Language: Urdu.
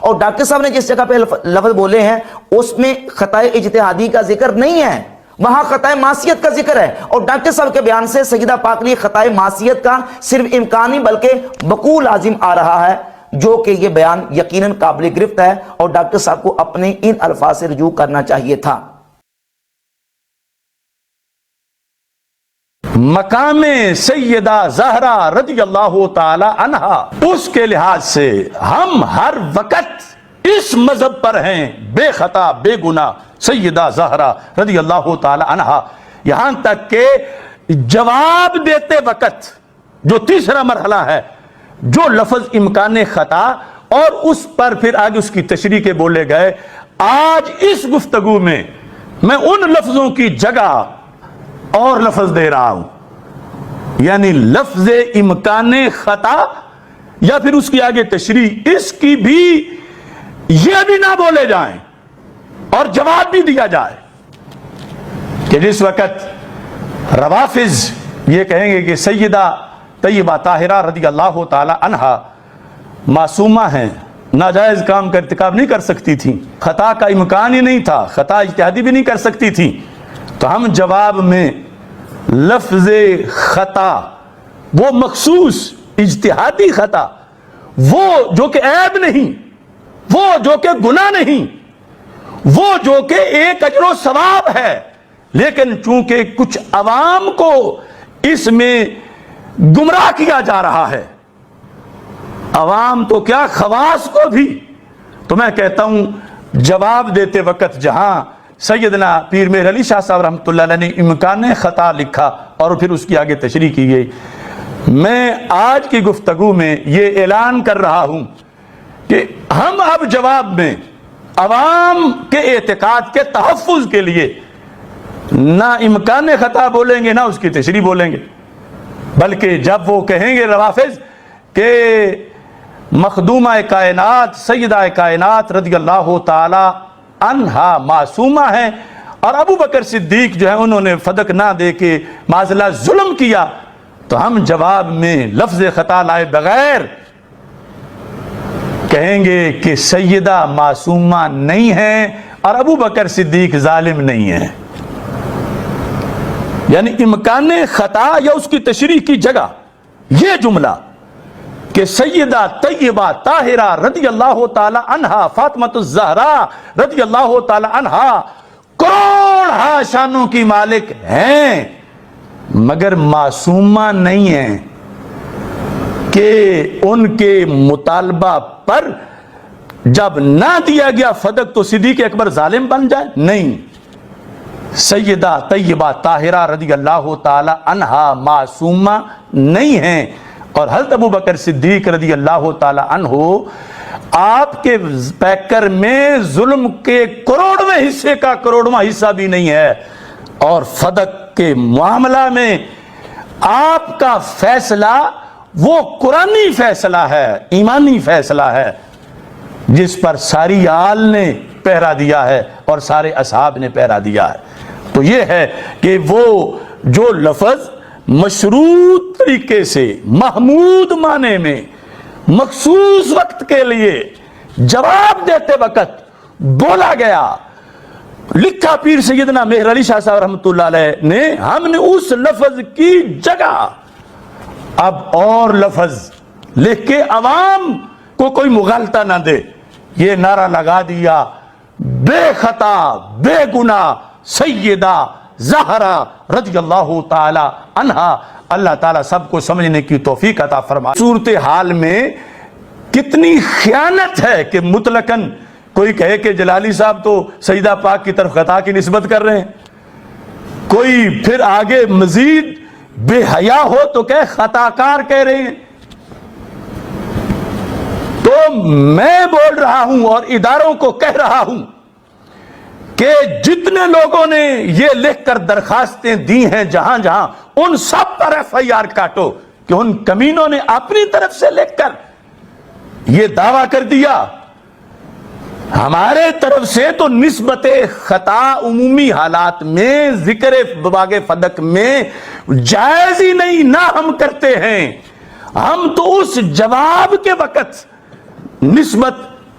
اور ڈاکٹر صاحب نے جس جگہ پہ لفظ بولے ہیں اس میں خطائے اجتہادی کا ذکر نہیں ہے، وہاں خطائے معصیت کا ذکر ہے، اور ڈاکٹر صاحب کے بیان سے سیدہ پاک نے خطائے معصیت کا صرف امکان نہیں بلکہ وقوع لازم آ رہا ہے، جو کہ یہ بیان یقیناً قابل گرفت ہے، اور ڈاکٹر صاحب کو اپنے ان الفاظ سے رجوع کرنا چاہیے تھا۔ مقام سیدہ زہرا رضی اللہ تعالی عنہا، اس کے لحاظ سے ہم ہر وقت اس مذہب پر ہیں، بے خطا بے گناہ سیدہ زہرا رضی اللہ تعالی عنہا، یہاں تک کہ جواب دیتے وقت جو تیسرا مرحلہ ہے، جو لفظ امکان خطا اور اس پر پھر آگے اس کی تشریح کے بولے گئے، آج اس گفتگو میں میں ان لفظوں کی جگہ اور لفظ دے رہا ہوں، یعنی لفظ امکان خطا یا پھر اس کی آگے تشریح، اس کی بھی یہ بھی نہ بولے جائیں اور جواب بھی دیا جائے کہ جس وقت روافض یہ کہیں گے کہ سیدہ طیبہ طاہرہ رضی اللہ تعالی عنہا معصومہ ہیں، ناجائز کام کا ارتکاب نہیں کر سکتی تھیں، خطا کا امکان ہی نہیں تھا، خطا اجتہادی بھی نہیں کر سکتی تھیں، تو ہم جواب میں لفظ خطا، وہ مخصوص اجتہادی خطا، وہ جو کہ عیب نہیں، وہ جو کہ گناہ نہیں، وہ جو کہ ایک اجر و ثواب ہے، لیکن چونکہ کچھ عوام کو اس میں گمراہ کیا جا رہا ہے، عوام تو کیا خواص کو بھی، تو میں کہتا ہوں جواب دیتے وقت جہاں سیدنا پیر مہر علی شاہ صاحب رحمۃ اللہ علیہ نے امکان خطا لکھا اور پھر اس کی آگے تشریح کی گئی، میں آج کی گفتگو میں یہ اعلان کر رہا ہوں کہ ہم اب جواب میں عوام کے اعتقاد کے تحفظ کے لیے نہ امکان خطا بولیں گے نہ اس کی تشریح بولیں گے، بلکہ جب وہ کہیں گے روافض کہ مخدومہ کائنات سیدہ کائنات رضی اللہ تعالی عنہا معصومہ ہیں، اور ابو بکر صدیق جو ہے انہوں نے فدق نہ دے کے معاذ اللہ ظلم کیا، تو ہم جواب میں لفظ خطا لائے بغیر کہیں گے کہ سیدہ معصومہ نہیں ہیں اور ابو بکر صدیق ظالم نہیں ہیں، یعنی امکان خطا یا اس کی تشریح کی جگہ یہ جملہ کہ سیدہ طیبہ طاہرہ رضی اللہ تعالی عنہا فاطمہ الزہرا رضی اللہ تعالی عنہا کروڑ شانوں کی مالک ہیں مگر معصومہ نہیں ہیں کہ ان کے مطالبہ پر جب نہ دیا گیا فدق تو صدیق اکبر ظالم بن جائے، نہیں، سیدہ طیبہ طاہرہ رضی اللہ تعالی عنہا معصومہ نہیں ہیں، اور حضرت ابو بکر صدیق رضی اللہ تعالی عنہ آپ کے پیکر میں ظلم کے کروڑویں حصے کا کروڑواں حصہ بھی نہیں ہے، اور فدق کے معاملہ میں آپ کا فیصلہ وہ قرآنی فیصلہ ہے، ایمانی فیصلہ ہے، جس پر ساری آل نے پہرا دیا ہے اور سارے اصحاب نے پہرا دیا ہے۔ تو یہ ہے کہ وہ جو لفظ مشروط طریقے سے محمود معنی میں مخصوص وقت کے لیے جواب دیتے وقت بولا گیا، لکھا پیر سیدنا مہر علی شاہ صاحب رحمۃ اللہ علیہ نے، ہم نے اس لفظ کی جگہ اب اور لفظ لکھ کے عوام کو کوئی مغالطہ نہ دے، یہ نعرہ لگا دیا بے خطا بے گناہ سیدہ زہرا رضی اللہ تعالی عنہا۔ اللہ تعالیٰ سب کو سمجھنے کی توفیق عطا فرمائے۔ صورتحال میں کتنی خیانت ہے کہ مطلقاً کوئی کہے کہ جلالی صاحب تو سیدہ پاک کی طرف خطا کی نسبت کر رہے ہیں، کوئی پھر آگے مزید بے حیا ہو تو کہ خطا کار کہہ رہے ہیں۔ تو میں بول رہا ہوں اور اداروں کو کہہ رہا ہوں کہ جتنے لوگوں نے یہ لکھ کر درخواستیں دی ہیں جہاں جہاں، ان سب پر ایف آئی آر کاٹو کہ ان کمینوں نے اپنی طرف سے لکھ کر یہ دعویٰ کر دیا۔ ہمارے طرف سے تو نسبت خطا عمومی حالات میں ذکر باغ فدق میں جائز ہی نہیں، نہ ہم کرتے ہیں، ہم تو اس جواب کے وقت نسبت